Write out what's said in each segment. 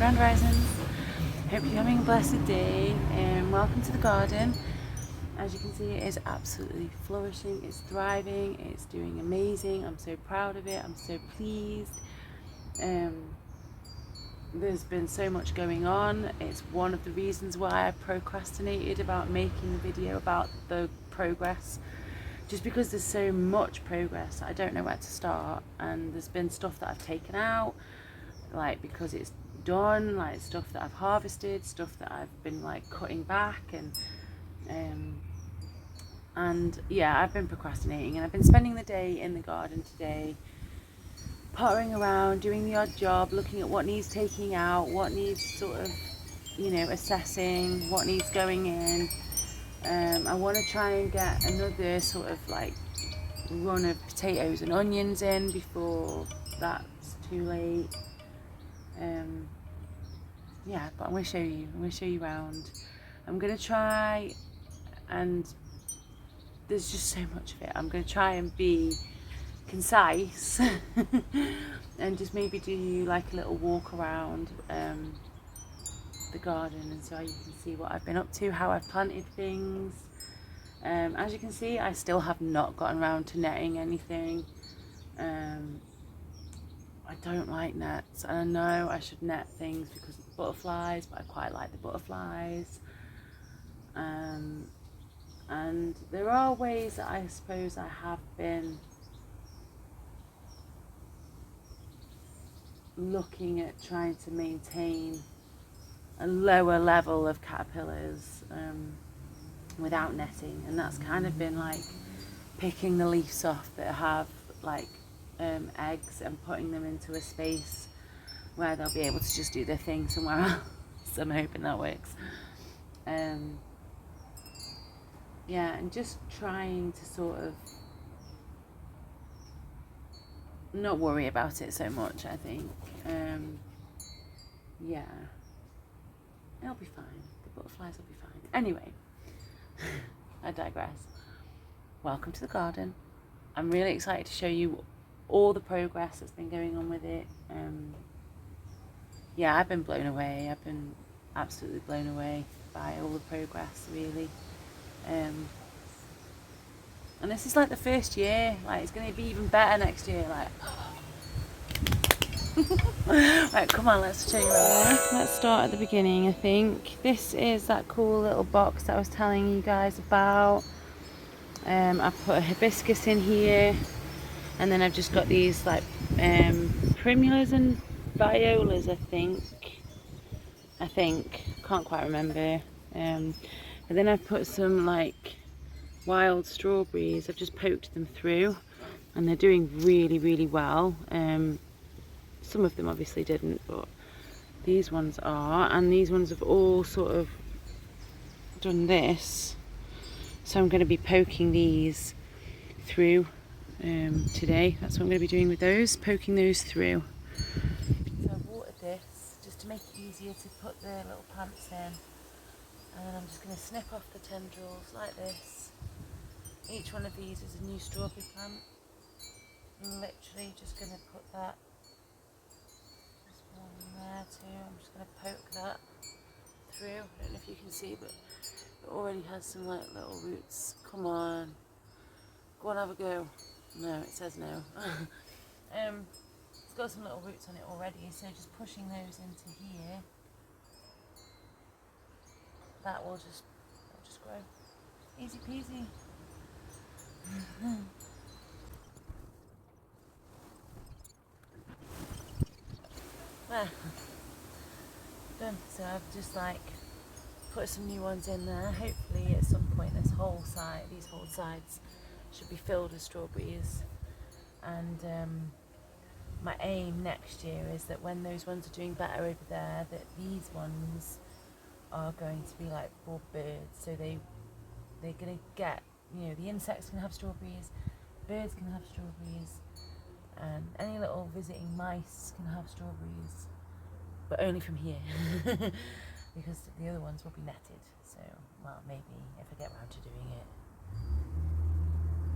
Grand Risings. Hope you're having a blessed day and welcome to the garden. As you can see, it is absolutely flourishing, it's thriving, it's doing amazing. I'm so proud of it, I'm so pleased. There's been so much going on. It's one of the reasons why I procrastinated about making the video about the progress, just because there's so much progress I don't know where to start, and there's been stuff that I've taken out, like because it's done, like stuff that I've harvested, stuff that I've been like cutting back, and yeah, I've been procrastinating, and I've been spending the day in the garden today, pottering around, doing the odd job, looking at what needs taking out, what needs sort of, assessing, what needs going in. I want to try and get another sort of like run of potatoes and onions in before that's too late. Yeah, but I'm going to show you around. I'm going to try, and there's just so much of it. I'm going to try and be concise and just maybe do like a little walk around the garden, and so you can see what I've been up to, how I've planted things. As you can see, I still have not gotten around to netting anything. I don't like nets, and I know I should net things because of the butterflies, but I quite like the butterflies. And there are ways that I suppose I have been looking at trying to maintain a lower level of caterpillars without netting, and that's kind of been like picking the leaves off that have like eggs and putting them into a space where they'll be able to just do their thing somewhere else. I'm hoping that works. Yeah, and just trying to sort of not worry about it so much, I think. Yeah, it'll be fine. The butterflies will be fine. Anyway, I digress. Welcome to the garden. I'm really excited to show you all the progress that's been going on with it. Yeah, I've been blown away. I've been absolutely blown away by all the progress, really. And this is like the first year. Like, it's going to be even better next year. Like, right, come on, let's show you around. Let's start at the beginning, I think. This is that cool little box that I was telling you guys about. I've put a hibiscus in here, and then I've just got these like primulas and violas, I think, can't quite remember. And then I've put some like wild strawberries. I've just poked them through, and they're doing really, really well. Some of them obviously didn't, but these ones are, and these ones have all sort of done this. So I'm going to be poking these through today. That's what I'm going to be doing with those, poking those through. So I've watered this just to make it easier to put the little plants in, and then I'm just going to snip off the tendrils like this. Each one of these is a new strawberry plant. I'm literally just going to put that, this one there too. I'm just going to poke that through. I don't know if you can see, but it already has some like little roots. Come on, go on, have a go. No, it says no. It's got some little roots on it already, so just pushing those into here, that will just grow. Easy peasy. There. Done. So I've just like put some new ones in there. Hopefully at some point these whole sides should be filled with strawberries. And my aim next year is that when those ones are doing better over there, that these ones are going to be like for birds. So they're going to get, the insects can have strawberries, birds can have strawberries, and any little visiting mice can have strawberries, but only from here. Because the other ones will be netted. So, well, maybe if I get around to doing it.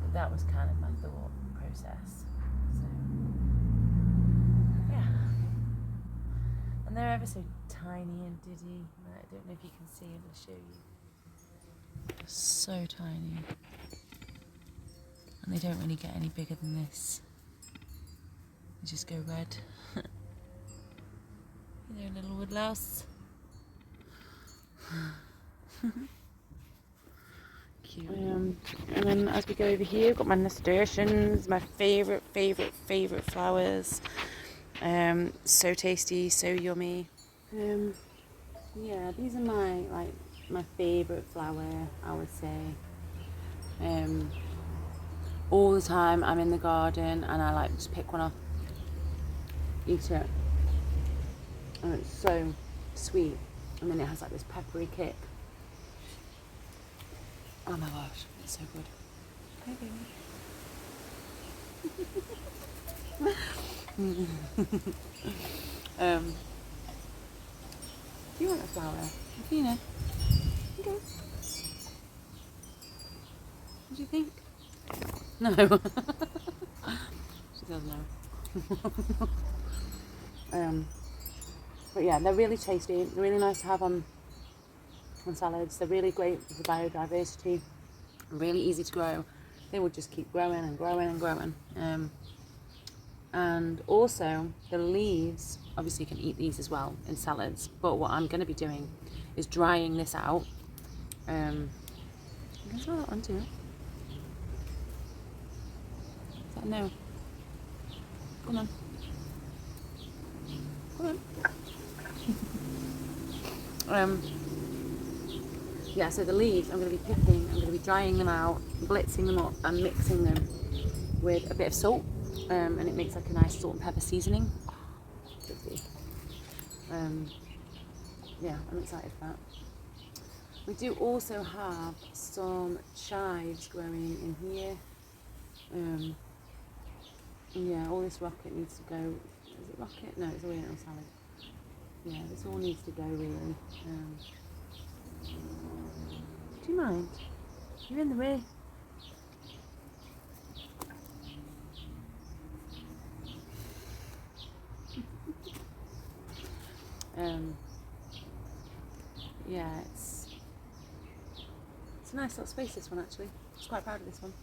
But that was kind of my thought process. So, yeah. And And they're ever so tiny and diddy. I don't know if you can see, I'm going to show you. They're so tiny. And they don't really get any bigger than this. They just go red. You know, little woodlouse. Cute. And then as we go over here, we've got my nasturtiums, my favourite flowers. So tasty, so yummy. Yeah, these are my favourite flower, I would say. All the time I'm in the garden and I like just pick one up, eat it, and it's so sweet, and then it has like this peppery kick. Oh my gosh, it's so good. Hi baby. Do you want a flower? Athena? Okay. What do you think? No. She doesn't know. But yeah, they're really tasty, really nice to have on salads. They're really great for biodiversity, really easy to grow. They will just keep growing and growing and growing. And also the leaves, obviously you can eat these as well in salads, but what I'm going to be doing is drying this out. You can throw that onto it. Is that no? Come on. Come on. Yeah, so the leaves I'm going to be picking, I'm going to be drying them out, blitzing them up and mixing them with a bit of salt, and it makes like a nice salt and pepper seasoning. Yeah, I'm excited for that. We do also have some chives growing in here. Yeah, all this rocket needs to go. Is it rocket? No, it's oriental salad. Yeah, this all needs to go really. Do you mind? You're in the way. Yeah, it's a nice little space, this one actually. I was quite proud of this one.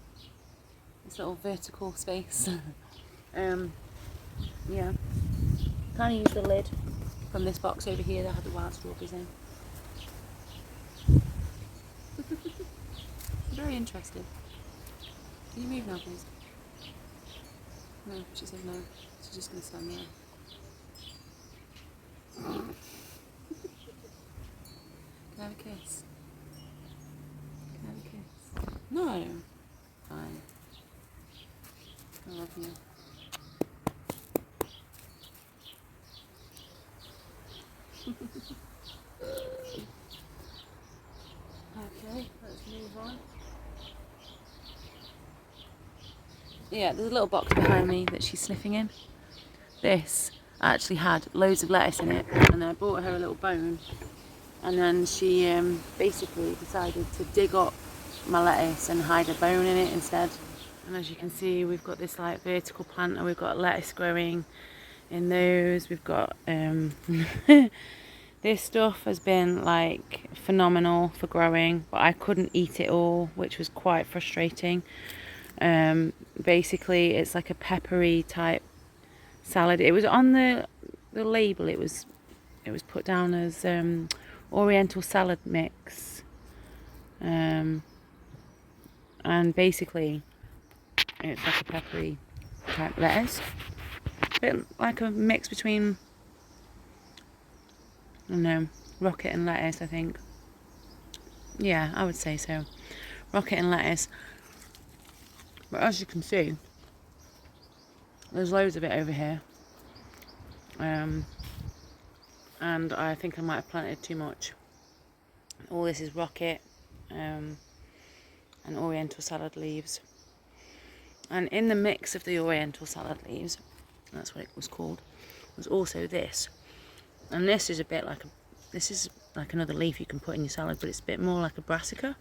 This little vertical space. Yeah. Kind of use the lid from this box over here that had the wild strawberries in. Very interested. Can you move now, please? No, she said no. She's just going to stand there. Can I have a kiss? Can I have a kiss? No. Fine. I love you. Okay, let's move on. Yeah, there's a little box behind me that she's sniffing in. This actually had loads of lettuce in it, and I bought her a little bone, and then she basically decided to dig up my lettuce and hide a bone in it instead. And as you can see, we've got this like vertical planter, we've got lettuce growing in those, we've got this stuff has been like phenomenal for growing, but I couldn't eat it all, which was quite frustrating. Basically it's like a peppery type salad. It was on the label, it was put down as oriental salad mix, and basically it's like a peppery type lettuce, a bit like a mix between, I don't know, rocket and lettuce, I think. Yeah, I would say so, rocket and lettuce. But as you can see, there's loads of it over here, and I think I might have planted too much. All this is rocket and oriental salad leaves, and in the mix of the oriental salad leaves, that's what it was called, was also this. And this is a bit like this is like another leaf you can put in your salad, but it's a bit more like a brassica,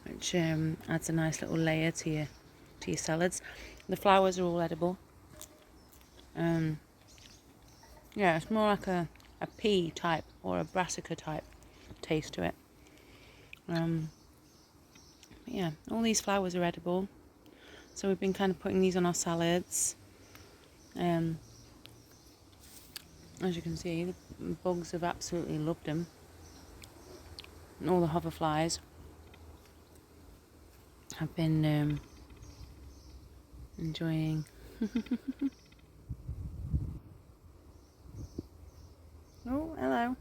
which adds a nice little layer to your salads. The flowers are all edible. Yeah, it's more like a pea type or a brassica type taste to it. But yeah, all these flowers are edible. So we've been kind of putting these on our salads. As you can see, the bugs have absolutely loved them. And all the hoverflies have been enjoying. Oh, hello.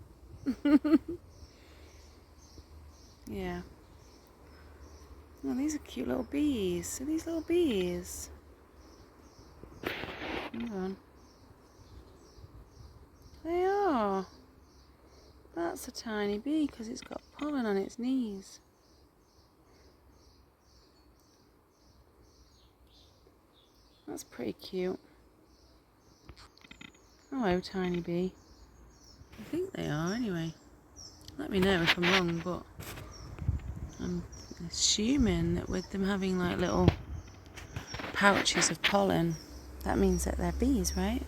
Yeah. Oh, these are cute little bees. Are these little bees? Hang on. They are. That's a tiny bee because it's got pollen on its knees. That's pretty cute. Hello, tiny bee. I think they are anyway. Let me know if I'm wrong, but I'm assuming that with them having like little pouches of pollen, that means that they're bees, right?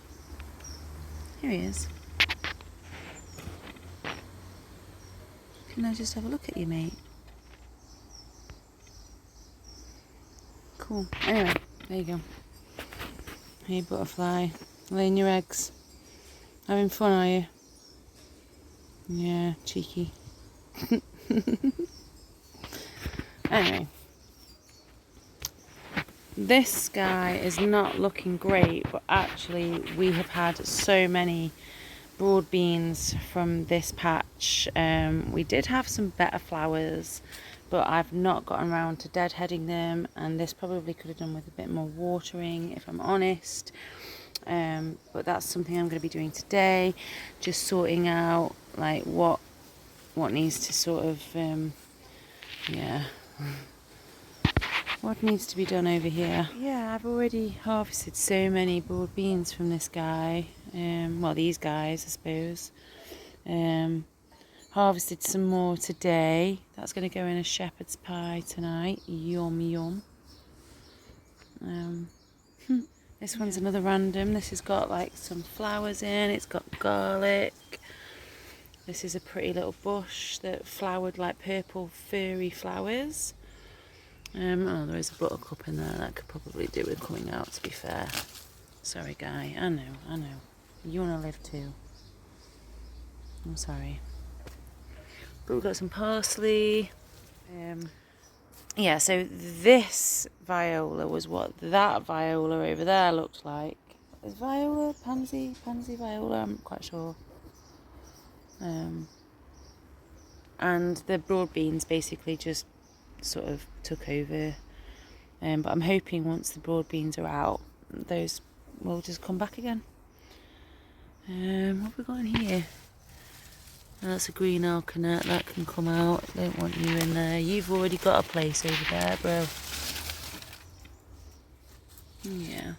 Here he is. Can I just have a look at you, mate? Cool. Anyway, there you go. Hey, butterfly. Laying your eggs. Having fun, are you? Yeah, cheeky. Anyway. This guy is not looking great, but actually we have had so many broad beans from this patch. We did have some better flowers, but I've not gotten around to deadheading them, and this probably could have done with a bit more watering, if I'm honest. But that's something I'm going to be doing today, just sorting out like what needs to sort of what needs to be done over here. Yeah, I've already harvested so many broad beans from this guy, well, these guys I suppose. Harvested some more today. That's going to go in a shepherd's pie tonight. Yum yum. This one's another random. This has got like some flowers in. It's got garlic. This is a pretty little bush that flowered like purple furry flowers. Oh, there is a buttercup in there. That could probably do with coming out, to be fair. Sorry, guy. I know. You want to live too. I'm sorry. But we've got some parsley. Yeah, so this viola was what that viola over there looked like. Is viola, pansy viola? I'm not quite sure. And the broad beans basically just sort of took over. But I'm hoping once the broad beans are out, those will just come back again. What have we got in here? Oh, that's a green alkanet, that can come out. Don't want you in there. You've already got a place over there, bro. Yeah.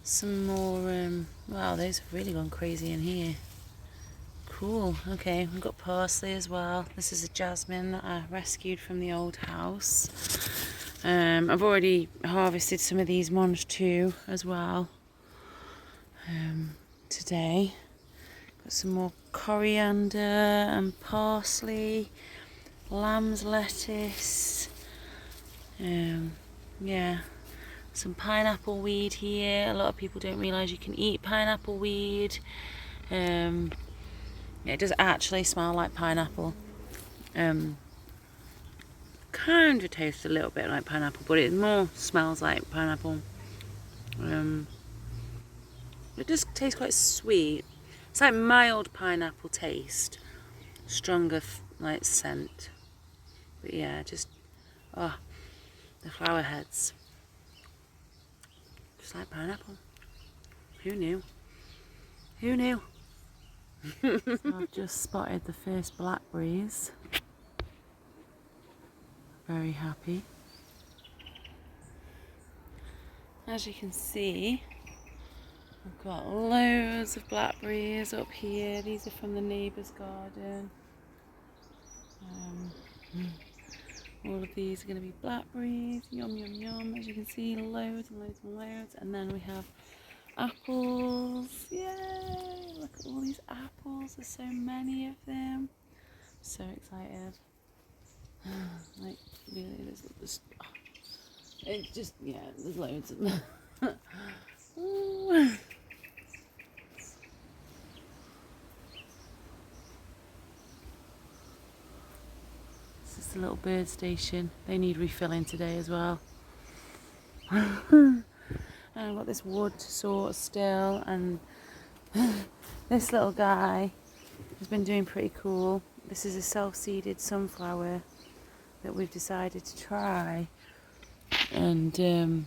Some more, wow, those have really gone crazy in here. Cool, okay, we've got parsley as well. This is a jasmine that I rescued from the old house. I've already harvested some of these monge too as well today. Got some more coriander and parsley, lamb's lettuce, yeah, some pineapple weed here. A lot of people don't realise you can eat pineapple weed. Yeah, it does actually smell like pineapple. Kind of tastes a little bit like pineapple, but it more smells like pineapple. It does taste quite sweet. It's like mild pineapple taste, stronger like scent. But yeah, just the flower heads, just like pineapple. Who knew? Who knew? So I've just spotted the first blackberries. Very happy. As you can see, I've got loads of blackberries up here. These are from the neighbour's garden. All of these are going to be blackberries. Yum, yum, yum. As you can see, loads and loads and loads. And then we have apples. Yay! There's so many of them. So excited. Like, really, there's it just, yeah, there's loads of them. This is a little bird station. They need refilling today as well. And I've got this wood to sort still, and this little guy has been doing pretty cool. This is a self-seeded sunflower that we've decided to try and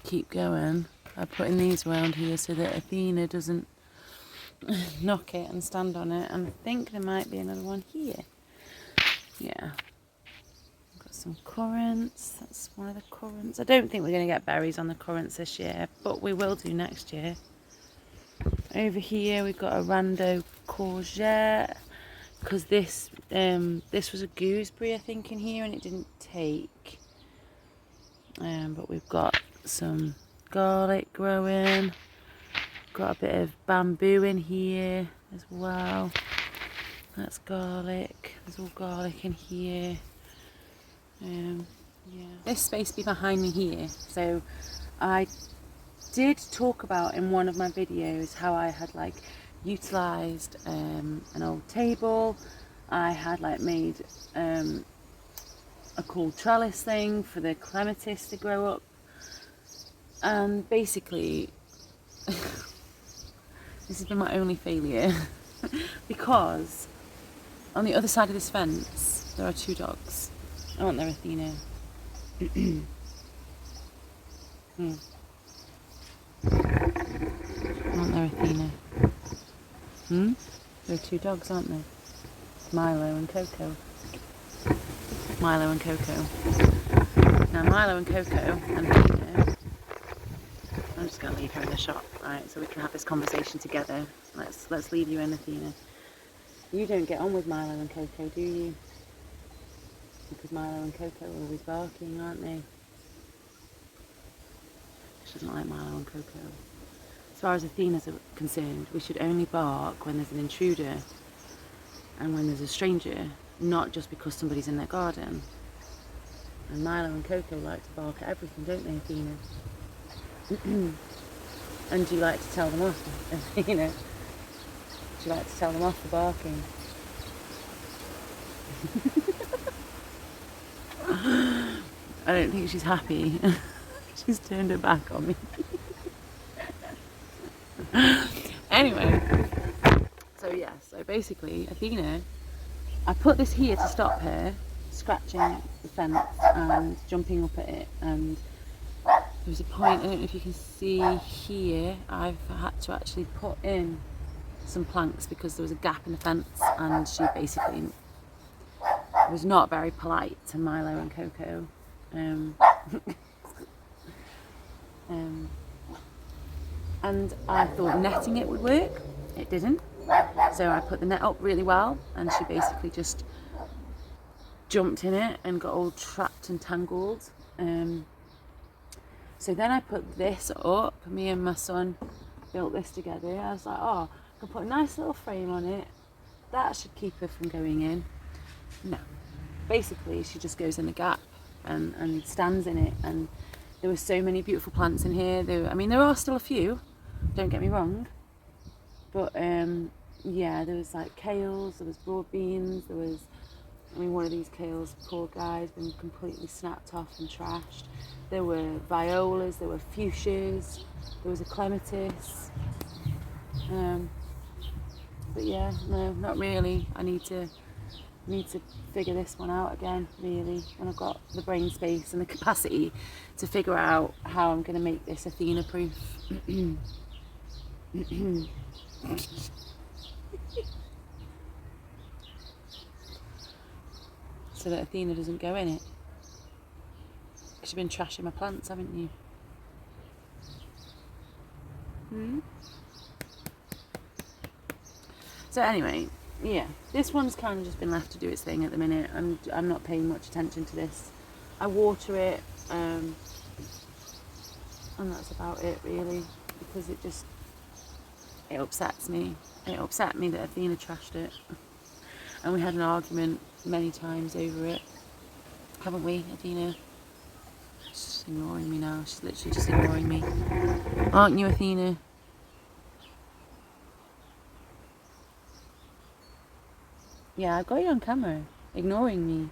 keep going. I'm putting these around here so that Athena doesn't knock it and stand on it, and I think there might be another one here. Yeah. Got some currants. That's one of the currants. I don't think we're going to get berries on the currants this year, but we will do next year. Over here we've got a rando courgette, because this was a gooseberry, I think, in here, and it didn't take. But we've got some garlic growing. Got a bit of bamboo in here as well. That's garlic. There's all garlic in here. Yeah. This space be behind me here. So I did talk about in one of my videos how I had like utilised an old table. I had like made a cool trellis thing for the clematis to grow up, and basically this has been my only failure because on the other side of this fence there are two dogs. Aren't there, Athena? Aren't there, Athena? There are two dogs, aren't there? Milo and Coco. Milo and Coco. Now Milo and Coco and Athena, I'm just going to leave her in the shop, right, so we can have this conversation together. Let's leave you in, Athena. You don't get on with Milo and Coco, do you? Because Milo and Coco are always barking, aren't they? She doesn't like Milo and Coco. As far as Athena's concerned, we should only bark when there's an intruder and when there's a stranger, not just because somebody's in their garden. And Milo and Coco like to bark at everything, don't they, Athena? And do you like to tell them off, Athena? Do you like to tell them off for barking? I don't think she's happy. She's turned her back on me. Anyway, so basically Athena, I put this here to stop her scratching the fence and jumping up at it, and there was a point, I don't know if you can see here, I've had to actually put in some planks because there was a gap in the fence, and she basically was not very polite to Milo and Coco. And I thought netting it would work. It didn't. So I put the net up really well, and she basically just jumped in it and got all trapped and tangled. So then I put this up. Me and my son built this together. I was like, oh, I can put a nice little frame on it. That should keep her from going in. No. Basically, she just goes in the gap and stands in it. And there were so many beautiful plants in here. There are still a few, don't get me wrong. But yeah, there was like kales, there was broad beans, there was, one of these kales, poor guy's been completely snapped off and trashed. There were violas, there were fuchsias, there was a clematis. But yeah, no, not really. I need to figure this one out again, really, when I've got the brain space and the capacity to figure out how I'm going to make this Athena proof. So that Athena doesn't go in it. Because you've been trashing my plants, haven't you? So anyway, yeah, this one's kind of just been left to do its thing at the minute. I'm not paying much attention to this. I water it, and that's about it really, because it just it upsets me. It upset me that Athena trashed it. And we had an argument many times over it. Haven't we, Athena? She's ignoring me now. She's literally just ignoring me. Aren't you, Athena? Yeah, I've got you on camera. Ignoring me.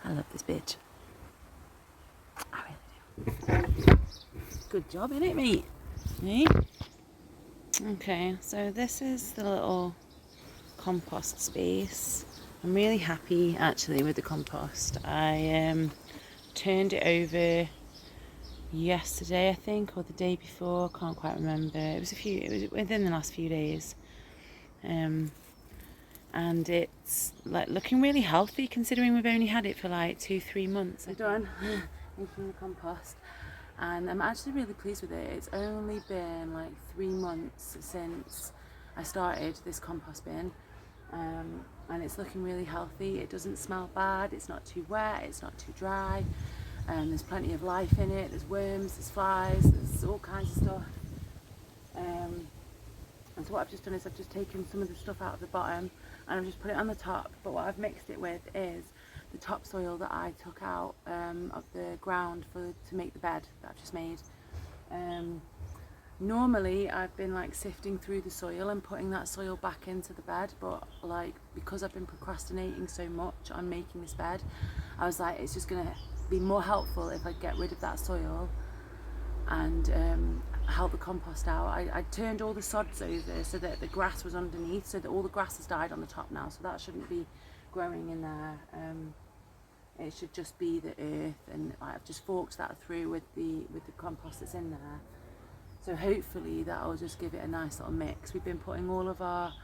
I love this bitch. I really do. Good job, innit, mate? Eh? Okay, so this is the little compost space. I'm really happy actually with the compost. I turned it over yesterday, I think, or the day before. Can't quite remember. It was within the last few days. And it's like looking really healthy considering we've only had it for like 2-3 months. I'm done making the compost, and I'm actually really pleased with it. It's only been like 3 months since I started this compost bin, and it's looking really healthy. It doesn't smell bad, it's not too wet, it's not too dry, and there's plenty of life in it. There's worms, there's flies, there's all kinds of stuff. And so what I've just done is I've just taken some of the stuff out of the bottom and I've just put it on the top, but what I've mixed it with is the topsoil that I took out of the ground to make the bed that I've just made. Normally I've been like sifting through the soil and putting that soil back into the bed, but like because I've been procrastinating so much on making this bed, I was like, it's just gonna be more helpful if I get rid of that soil and help the compost out. I turned all the sods over so that the grass was underneath, so that all the grass has died on the top now, so that shouldn't be growing in there. It should just be the earth, and I've just forked that through with the compost that's in there. So hopefully that will just give it a nice little mix. We've been putting all of our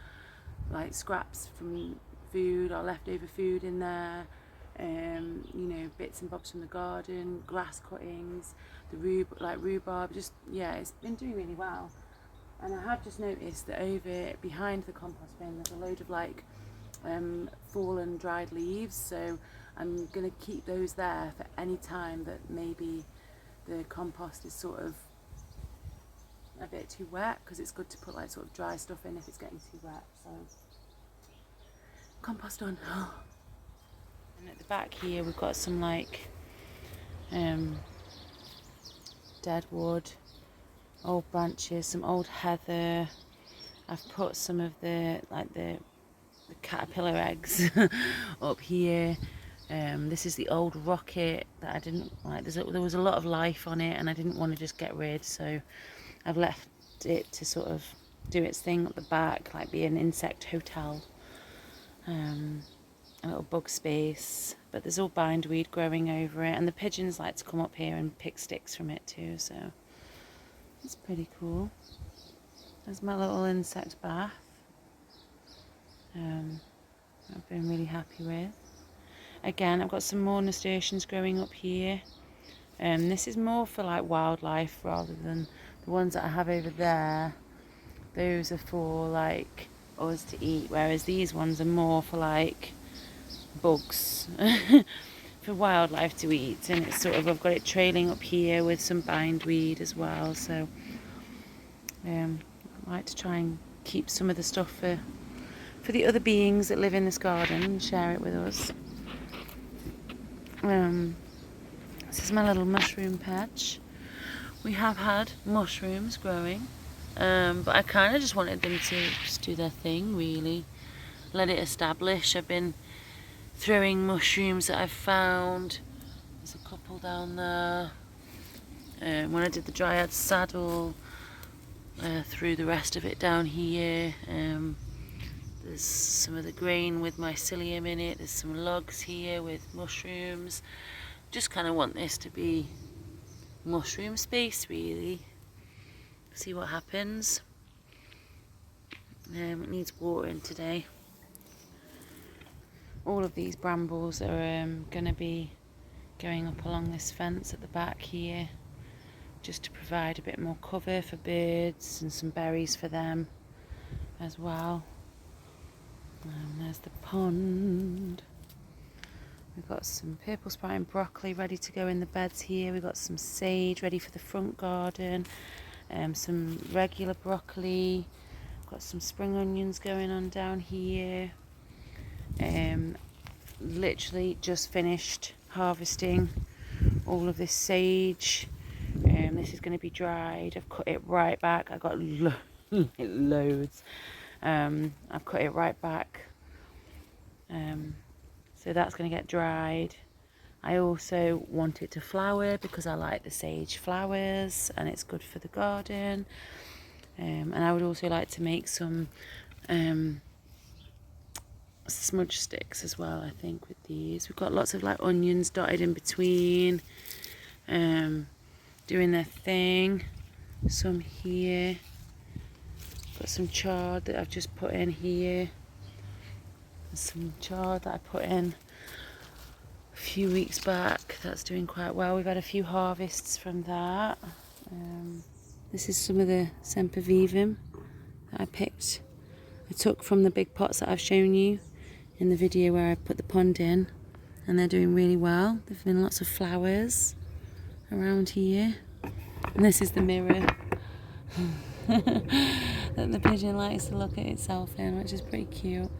like scraps from food, our leftover food in there, you know, bits and bobs from the garden, grass cuttings, the rhubarb, just, yeah, it's been doing really well. And I have just noticed that over behind the compost bin there's a load of like fallen dried leaves, so I'm going to keep those there for any time that maybe the compost is sort of a bit too wet, because it's good to put like sort of dry stuff in if it's getting too wet. So compost done. And at the back here we've got some like dead wood, old branches, some old heather. I've put some of the caterpillar eggs up here. This is the old rocket that I didn't like. There was a lot of life on it and I didn't want to just get rid, so I've left it to sort of do its thing at the back, like be an insect hotel. A little bug space, but there's all bindweed growing over it, and the pigeons like to come up here and pick sticks from it too, so it's pretty cool. There's my little insect bath. I've been really happy with. Again, I've got some more nasturtiums growing up here. This is more for like wildlife rather than the ones that I have over there. Those are for like us to eat, whereas these ones are more for like bugs for wildlife to eat. And it's sort of, I've got it trailing up here with some bindweed as well, so I like to try and keep some of the stuff for the other beings that live in this garden and share it with us. This is my little mushroom patch. We have had mushrooms growing, but I kind of just wanted them to just do their thing, really. Let it establish. I've been throwing mushrooms that I've found. There's a couple down there. When I did the dryad saddle, threw the rest of it down here. There's some of the grain with mycelium in it. There's some logs here with mushrooms. Just kind of want this to be mushroom space, really. See what happens. It needs watering today. All of these brambles are going to be going up along this fence at the back here, just to provide a bit more cover for birds and some berries for them as well. And there's the pond. got some purple sprouting broccoli ready to go in the beds here. We've got some sage ready for the front garden. Some regular broccoli. Got some spring onions going on down here. Literally just finished harvesting all of this sage. This is going to be dried. I've cut it right back. I got loads. I've cut it right back. So that's going to get dried. I also want it to flower because I like the sage flowers and it's good for the garden. And I would also like to make some smudge sticks as well, I think, with these. We've got lots of like onions dotted in between, doing their thing. Some here. Got some chard that I've just put in here. Some chard that I put in a few weeks back. That's doing quite well. We've had a few harvests from that. This is some of the sempervivum that I took from the big pots that I've shown you in the video where I put the pond in, and they're doing really well. There've been lots of flowers around here, and this is the mirror that the pigeon likes to look at itself in, which is pretty cute.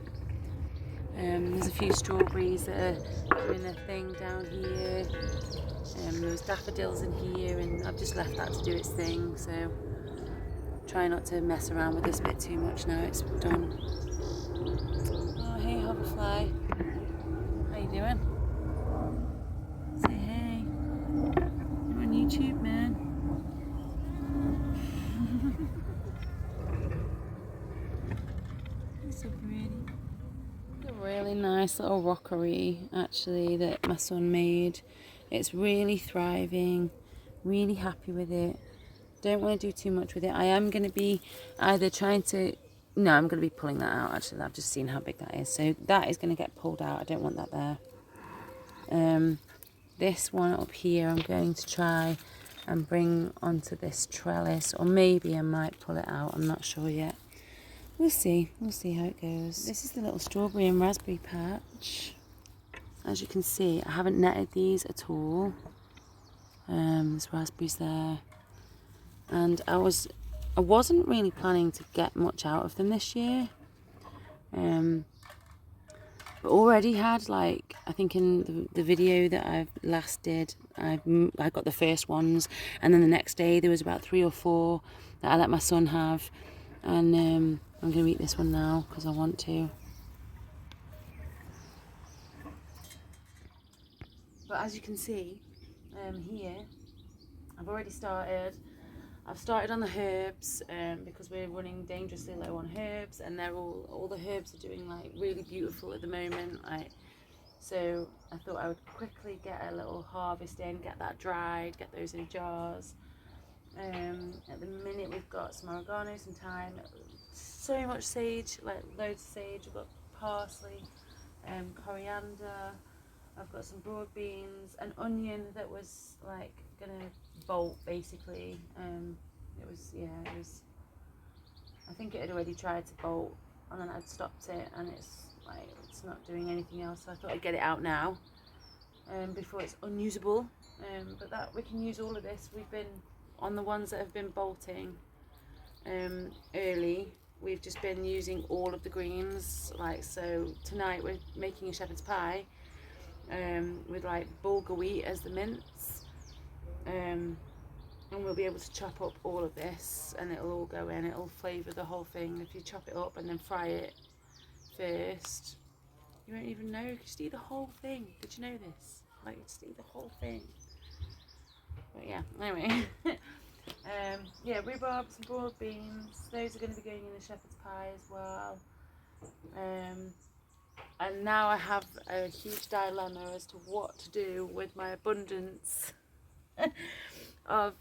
There's a few strawberries that are doing their thing down here. There's daffodils in here, and I've just left that to do its thing, so try not to mess around with this bit too much now it's done. Oh, hey hoverfly, how you doing? Say hey. You're on YouTube, man. You're so pretty. A really nice little rockery actually that my son made. It's really thriving, really happy with it. Don't want to do too much with it. I am going to be either I'm going to be pulling that out actually. I've just seen how big that is, so that is going to get pulled out. I don't want that there. This one up here I'm going to try and bring onto this trellis, or maybe I might pull it out, I'm not sure yet. We'll see how it goes. This is the little strawberry and raspberry patch. As you can see, I haven't netted these at all. There's raspberries there. And I wasn't really planning to get much out of them this year. But already had, like, I think in the video that I last did, I got the first ones, and then the next day there was about 3 or 4 that I let my son have. And I'm going to eat this one now because I want to. But as you can see, here, I've already started. I've started on the herbs because we're running dangerously low on herbs, and they're all the herbs are doing like really beautiful at the moment. So I thought I would quickly get a little harvest in, get that dried, get those in jars. At the minute we've got some oregano, some thyme, so much sage, like loads of sage. We've got parsley, coriander. I've got some broad beans, an onion that was like gonna bolt basically. I think it had already tried to bolt, and then I'd stopped it, and it's not doing anything else. So I thought I'd get it out now, before it's unusable. But that we can use all of this. We've been on the ones that have been bolting early. We've just been using all of the greens. Like, so tonight we're making a shepherd's pie. With like bulgur wheat as the mince, and we'll be able to chop up all of this and it'll all go in, it'll flavour the whole thing. If you chop it up and then fry it first, you won't even know, you just eat the whole thing. Did you know this? Like, you just eat the whole thing. But yeah, anyway. Yeah, rhubarb, some broad beans, those are going to be going in the shepherd's pie as well. And now I have a huge dilemma as to what to do with my abundance of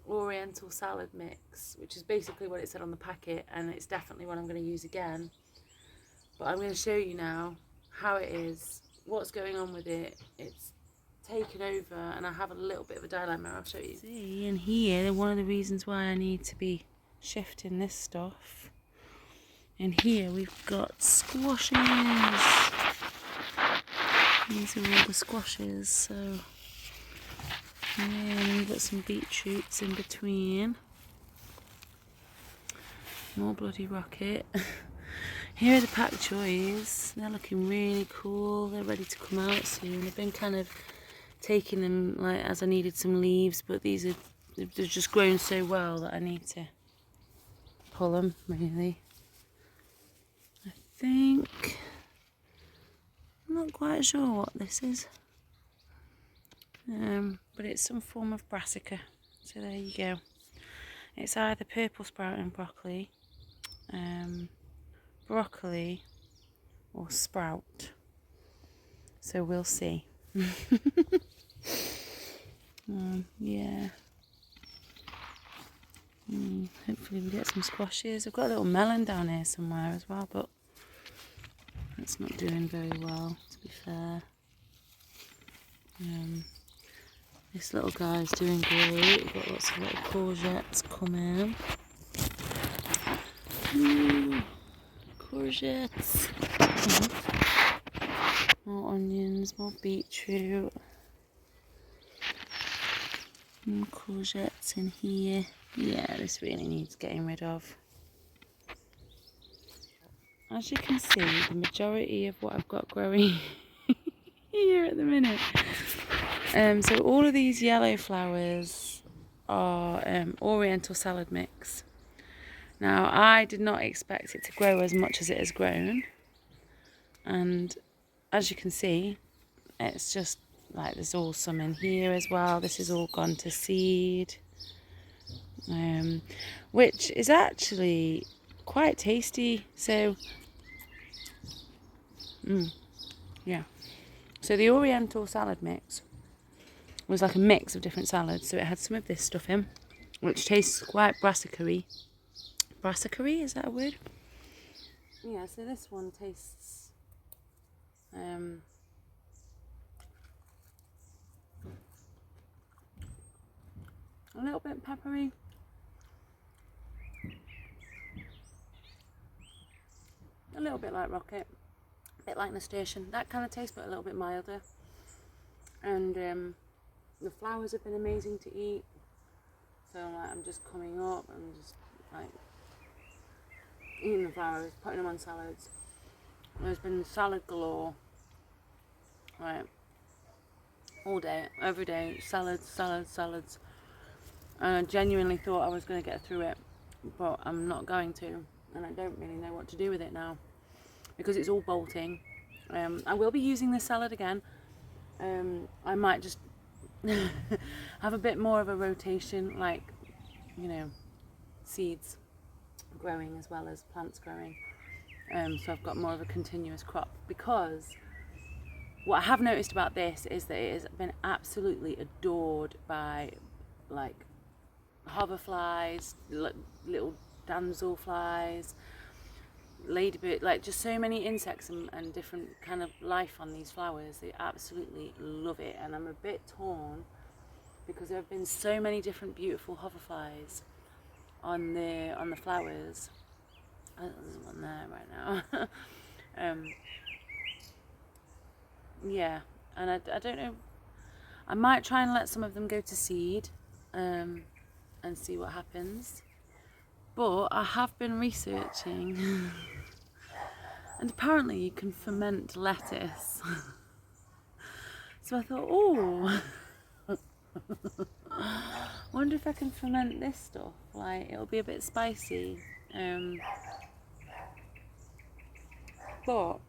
Oriental salad mix, which is basically what it said on the packet, and it's definitely what I'm going to use again. But I'm going to show you now how it is, what's going on with it. It's taken over, and I have a little bit of a dilemma. I'll show you. See, and here, one of the reasons why I need to be shifting this stuff. And here we've got squashes. These are all the squashes, so yeah, and we've got some beetroots in between. More bloody rocket. Here are the pak choys. They're looking really cool. They're ready to come out soon. I've been kind of taking them like as I needed some leaves, but they've just grown so well that I need to pull them really. I think I'm not quite sure what this is, but it's some form of brassica. So there you go. It's either purple sprouting broccoli, broccoli, or sprout. So we'll see. Yeah. Hopefully we get some squashes. I've got a little melon down here somewhere as well, but it's not doing very well, to be fair. This little guy's doing great. We've got lots of little courgettes coming. Courgettes. More onions, more beetroot. More courgettes in here. Yeah, this really needs getting rid of. As you can see, the majority of what I've got growing here at the minute. So all of these yellow flowers are Oriental salad mix. Now, I did not expect it to grow as much as it has grown. And as you can see, it's just like there's all some in here as well. This is all gone to seed, which is actually quite tasty. So, yeah. So the Oriental salad mix was like a mix of different salads. So it had some of this stuff in, which tastes quite brassica-y. Brassica-y, is that a word? Yeah, so this one tastes a little bit peppery. A little bit like rocket. A bit like nasturtium. That kind of taste, but a little bit milder. And the flowers have been amazing to eat. So like, I'm just coming up and just like eating the flowers, putting them on salads. There's been salad galore, right, all day, every day, salads. And I genuinely thought I was going to get through it, but I'm not going to, and I don't really know what to do with it now, because it's all bolting. I will be using this salad again. I might just have a bit more of a rotation, like, you know, seeds growing as well as plants growing. So I've got more of a continuous crop, because what I have noticed about this is that it has been absolutely adored by like hoverflies, little damselflies, ladybird, like just so many insects and different kind of life on these flowers. They absolutely love it, and I'm a bit torn because there have been so many different beautiful hoverflies on the flowers. There's one there right now. Yeah, and I don't know, I might try and let some of them go to seed and see what happens, but I have been researching and apparently you can ferment lettuce. So I thought, oh, wonder if I can ferment this stuff, like it'll be a bit spicy, but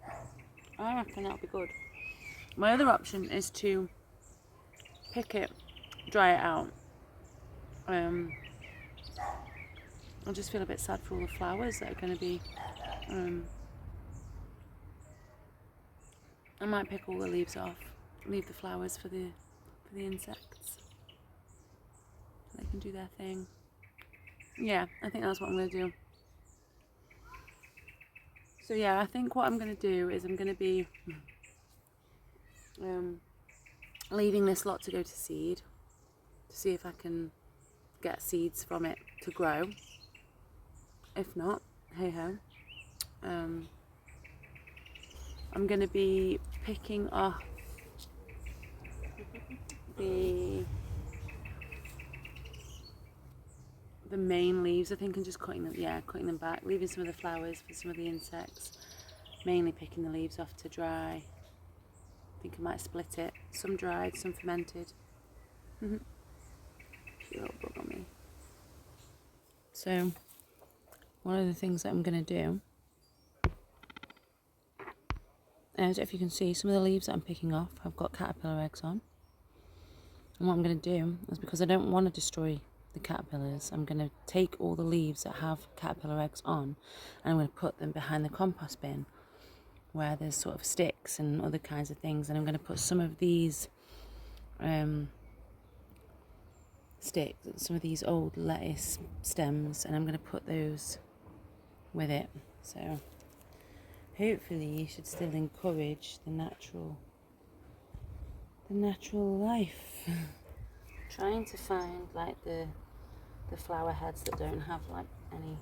I reckon that'll be good. My other option is to pick it, dry it out. I just feel a bit sad for all the flowers that are going to be. I might pick all the leaves off, leave the flowers for the insects. They can do their thing. Yeah, I think that's what I'm going to do. So yeah, I think what I'm going to do is I'm going to be leaving this lot to go to seed, to see if I can get seeds from it to grow. If not, hey ho. I'm going to be picking off the main leaves, I think, and just cutting them back, leaving some of the flowers for some of the insects, mainly picking the leaves off to dry. I think I might split it, some dried, some fermented. Cute little bug on me. So one of the things that I'm going to do, and if you can see, some of the leaves that I'm picking off have got caterpillar eggs on. And what I'm going to do is, because I don't want to destroy the caterpillars, I'm going to take all the leaves that have caterpillar eggs on and I'm going to put them behind the compost bin where there's sort of sticks and other kinds of things, and I'm going to put some of these sticks, some of these old lettuce stems, and I'm going to put those with it. So hopefully you should still encourage the natural life. Trying to find like the flower heads that don't have like any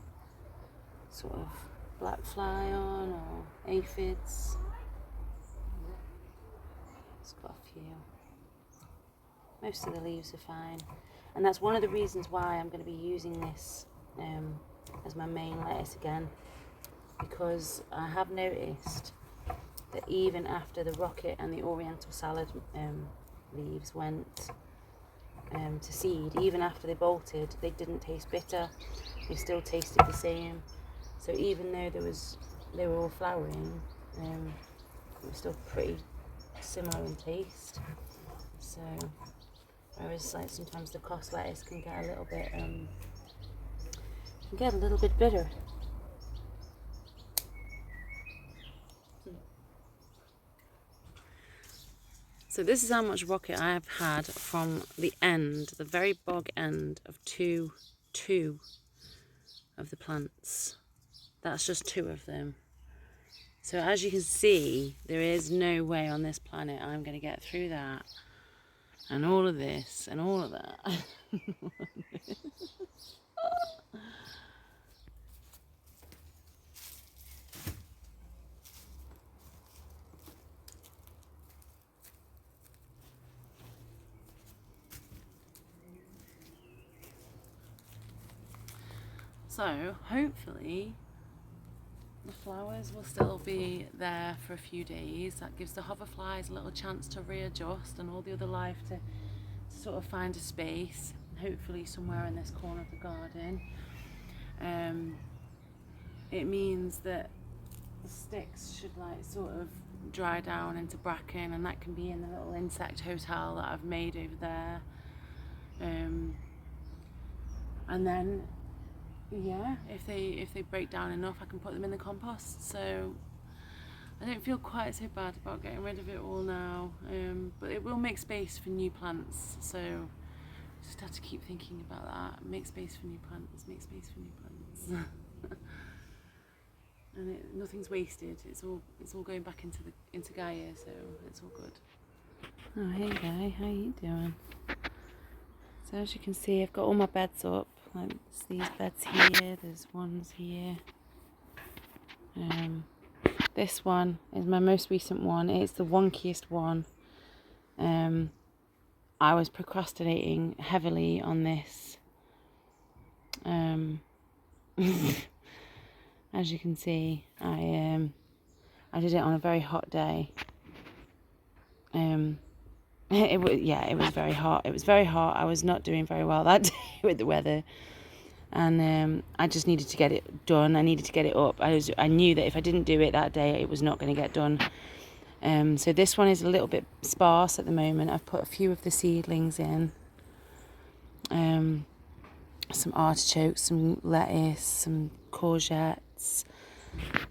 sort of black fly on or aphids. It's got a few. Most of the leaves are fine, and that's one of the reasons why I'm going to be using this as my main lettuce again, because I have noticed that even after the rocket and the oriental salad leaves went to seed, even after they bolted, they didn't taste bitter. They still tasted the same. So even though they were all flowering, it was still pretty similar in taste. So whereas like sometimes the cost lettuce can get a little bit bitter. So this is how much rocket I have had from the very bog end of two of the plants. That's just 2 of them. So as you can see, there is no way on this planet I'm going to get through that and all of this and all of that. So hopefully the flowers will still be there for a few days. That gives the hoverflies a little chance to readjust and all the other life to sort of find a space, hopefully somewhere in this corner of the garden. It means that the sticks should like sort of dry down into bracken, and that can be in the little insect hotel that I've made over there. And then if they break down enough, I can put them in the compost. So I don't feel quite so bad about getting rid of it all now, but it will make space for new plants. So just have to keep thinking about that. Make space for new plants. Make space for new plants. And nothing's wasted. It's all going back into Gaia, so it's all good. Oh hey Guy, how you doing? So as you can see, I've got all my beds up. Like these beds here, there's ones here. This one is my most recent one. It's the wonkiest one. I was procrastinating heavily on this. As you can see, I did it on a very hot day. It was very hot. It was very hot. I was not doing very well that day with the weather, and I just needed to get it done. I needed to get it up. I knew that if I didn't do it that day, it was not going to get done. So this one is a little bit sparse at the moment. I've put a few of the seedlings in. Some artichokes, some lettuce, some courgettes,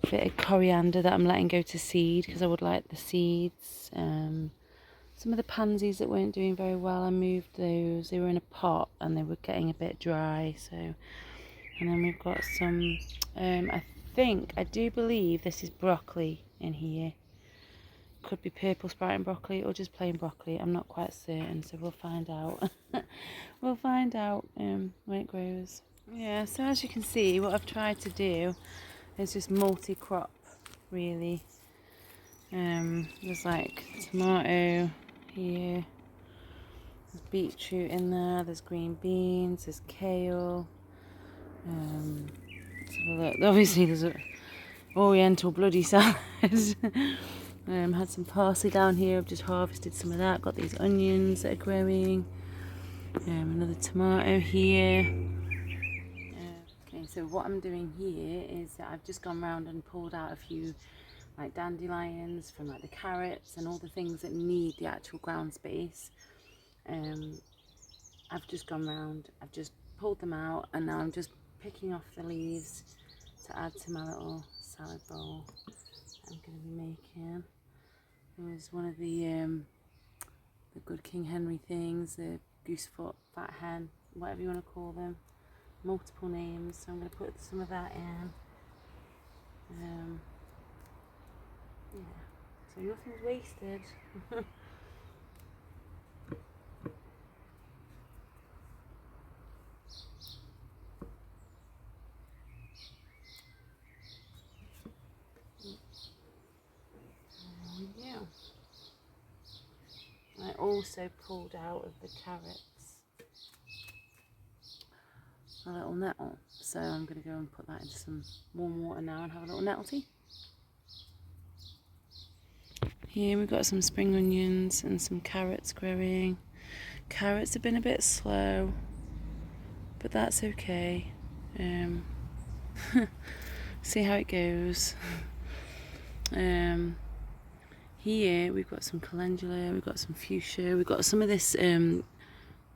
a bit of coriander that I'm letting go to seed because I would like the seeds. Some of the pansies that weren't doing very well, I moved those. They were in a pot and they were getting a bit dry. So, and then we've got some, I do believe this is broccoli in here. Could be purple sprouting broccoli or just plain broccoli. I'm not quite certain, so we'll find out. We'll find out when it grows. Yeah, so as you can see, what I've tried to do is just multi-crop, really. There's like tomato here, There's beetroot in there, there's green beans, there's kale. Let's have a look. Obviously there's a oriental bloody salad. Had some parsley down here, I've just harvested some of that. Got these onions that are growing. Another tomato here. Okay, so what I'm doing here is that I've just gone round and pulled out a few like dandelions from like the carrots and all the things that need the actual ground space. I've just gone round, I've just pulled them out, and now I'm just picking off the leaves to add to my little salad bowl that I'm going to be making. It was one of the good King Henry things, the goosefoot, fat hen, whatever you want to call them, multiple names. So I'm going to put some of that in. Yeah, so nothing's wasted. Yeah. I also pulled out of the carrots a little nettle, so I'm going to go and put that into some warm water now and have a little nettle tea. Here we've got some spring onions and some carrots growing. Carrots have been a bit slow, but that's okay. See how it goes. Here we've got some calendula, we've got some fuchsia, we've got some of this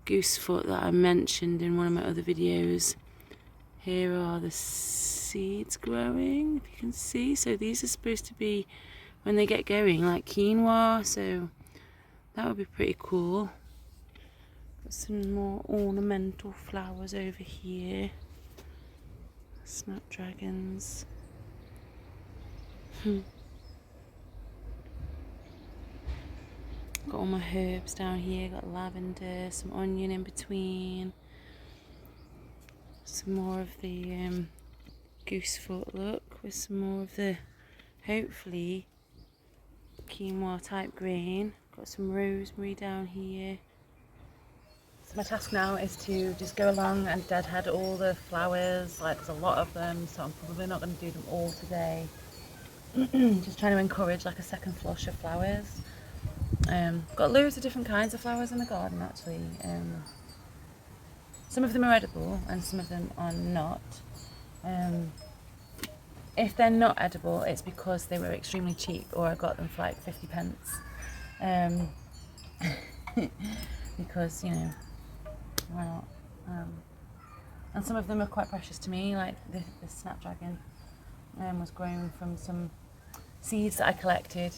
goosefoot that I mentioned in one of my other videos. Here are the seeds growing, if you can see. So these are supposed to be, when they get going, like quinoa, so that would be pretty cool. Got some more ornamental flowers over here. Snapdragons. Got all my herbs down here, got lavender, some onion in between. Some more of the goosefoot look, with some more of the, hopefully, quinoa type green. Got some rosemary down here. So my task now is to just go along and deadhead all the flowers. Like, there's a lot of them, so I'm probably not going to do them all today. Just trying to encourage like a second flush of flowers. Got loads of different kinds of flowers in the garden actually. Some of them are edible and some of them are not. If they're not edible, it's because they were extremely cheap, or I got them for like 50 pence. Because, you know, why not? And some of them are quite precious to me, like the snapdragon was grown from some seeds that I collected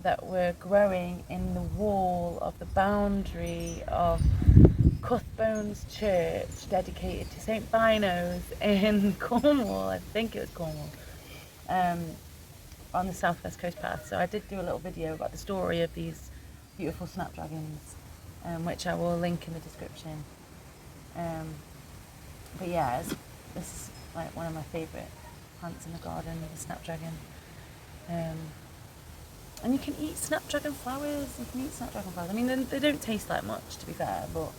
that were growing in the wall of the boundary of Cuthbone's Church, dedicated to St. Bino's in Cornwall. I think it was Cornwall, on the South West Coast Path. So I did do a little video about the story of these beautiful snapdragons, which I will link in the description. But yeah, this is like one of my favourite plants in the garden, the snapdragon. And you can eat snapdragon flowers. I mean, they don't taste like much, to be fair, but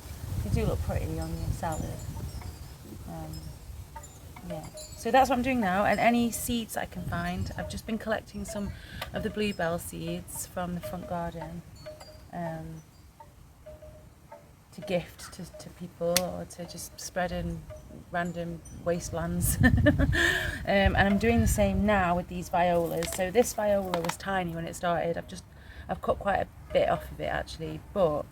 they do look pretty on your salad. Yeah, so that's what I'm doing now. And any seeds I can find, I've just been collecting some of the bluebell seeds from the front garden to gift to people, or to just spread in random wastelands. And I'm doing the same now with these violas. So this viola was tiny when it started. I've cut quite a bit off of it actually, but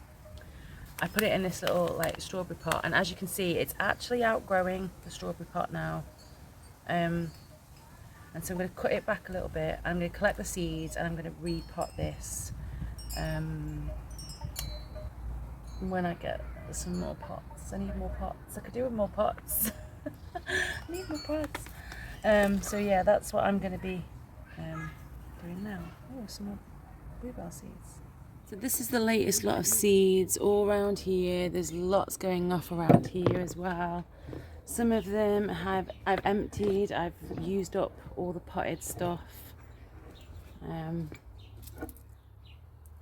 I put it in this little like strawberry pot, and as you can see, it's actually outgrowing the strawberry pot now. And so I'm going to cut it back a little bit. I'm going to collect the seeds and I'm going to repot this when I get some more pots. I need more pots. I could do with more pots. I need more pots. So yeah, that's what I'm going to be doing now. Oh, some more bluebell seeds. So this is the latest lot of seeds all around here. There's lots going off around here as well. Some of them I've emptied. I've used up all the potted stuff.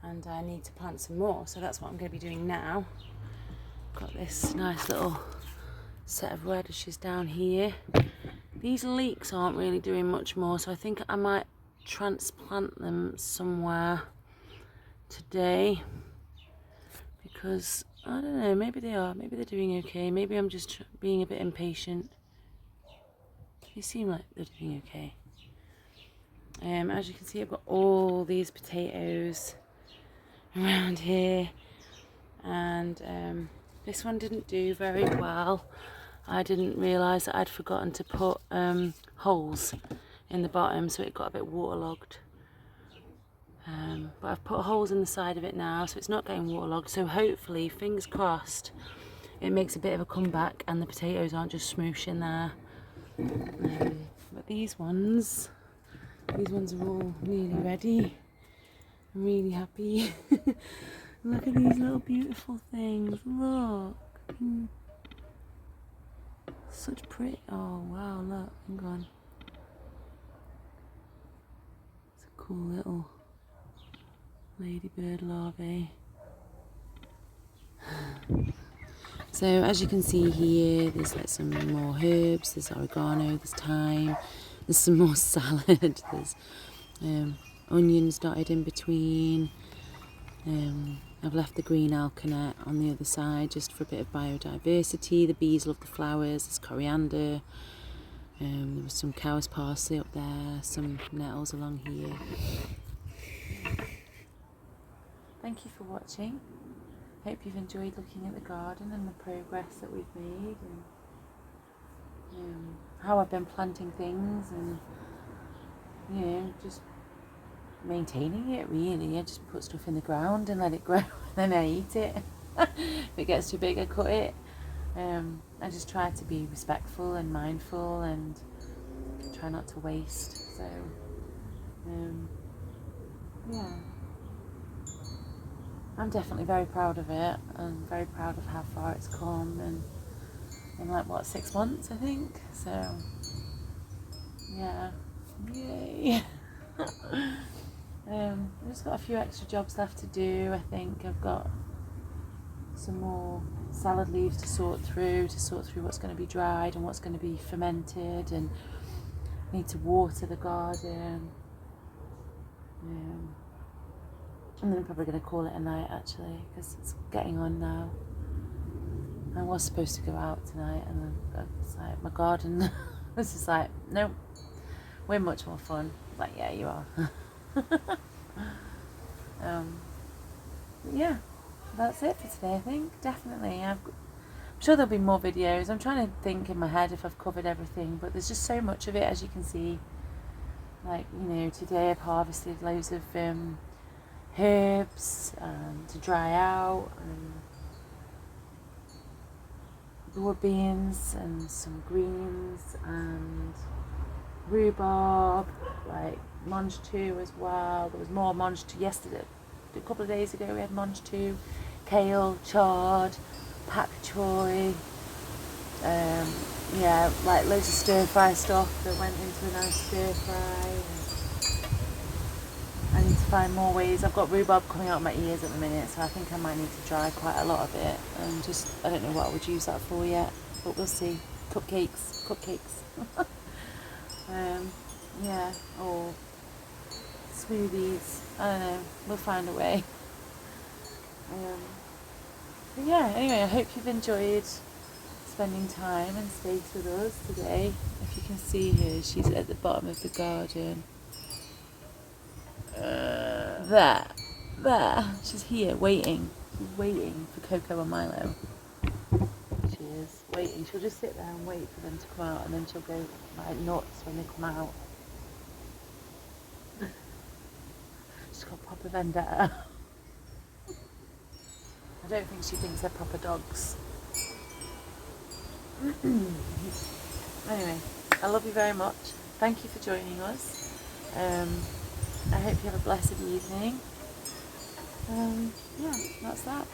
and I need to plant some more, so that's what I'm going to be doing now. Got this nice little set of radishes down here. These leeks aren't really doing much more, so I think I might transplant them somewhere today, because I don't know, maybe they're doing okay, maybe I'm just being a bit impatient. They seem like they're doing okay. As you can see, I've got all these potatoes around here, and this one didn't do very well. I didn't realise that I'd forgotten to put holes in the bottom, so it got a bit waterlogged. But I've put holes in the side of it now, so it's not getting waterlogged, so hopefully, fingers crossed, it makes a bit of a comeback and the potatoes aren't just smooshing there. But these ones are all really ready. I'm really happy. Look at these little beautiful things. Look. Such pretty. Oh wow, look. Hang on. It's a cool little ladybird larvae. So as you can see here, there's like some more herbs. There's oregano, there's thyme, there's some more salad, there's onions dotted in between. I've left the green alkanet on the other side just for a bit of biodiversity. The bees love the flowers. There's coriander. There was some cow's parsley up there, some nettles along here. Thank you for watching. Hope you've enjoyed looking at the garden and the progress that we've made, and how I've been planting things, and just maintaining it really. I just put stuff in the ground and let it grow, and then I eat it. If it gets too big, I cut it. I just try to be respectful and mindful and try not to waste. So yeah, I'm definitely very proud of it. I'm very proud of how far it's come, and in like what, 6 months I think. So yeah, yay. I've just got a few extra jobs left to do. I think I've got some more salad leaves to sort through what's going to be dried and what's going to be fermented, and I need to water the garden. And then I'm probably going to call it a night actually, because it's getting on now. I was supposed to go out tonight, and then it's like my garden was just like, nope, we're much more fun. Like, yeah, you are. Yeah, that's it for today, I think. Definitely. I'm sure there'll be more videos. I'm trying to think in my head if I've covered everything, but there's just so much of it, as you can see. Like, today I've harvested loads of herbs to dry out, and wood beans and some greens and rhubarb, like mange two as well. There was more mange two yesterday. A couple of days ago we had mange two, kale, chard, pak choy, yeah, like loads of stir fry stuff that went into a nice stir fry. I need to find more ways. I've got rhubarb coming out of my ears at the minute, so I think I might need to dry quite a lot of it, and I don't know what I would use that for yet, but we'll see. Cupcakes. Yeah, or smoothies, I don't know, we'll find a way. But yeah, anyway, I hope you've enjoyed spending time and space with us today. If you can see her, she's at the bottom of the garden. There, she's here waiting. She's waiting for Coco and Milo. She is waiting. She'll just sit there and wait for them to come out, and then she'll go like nuts when they come out. She's got proper vendetta. I don't think she thinks they're proper dogs. Anyway, I love you very much. Thank you for joining us. I hope you have a blessed evening. Yeah, that's that.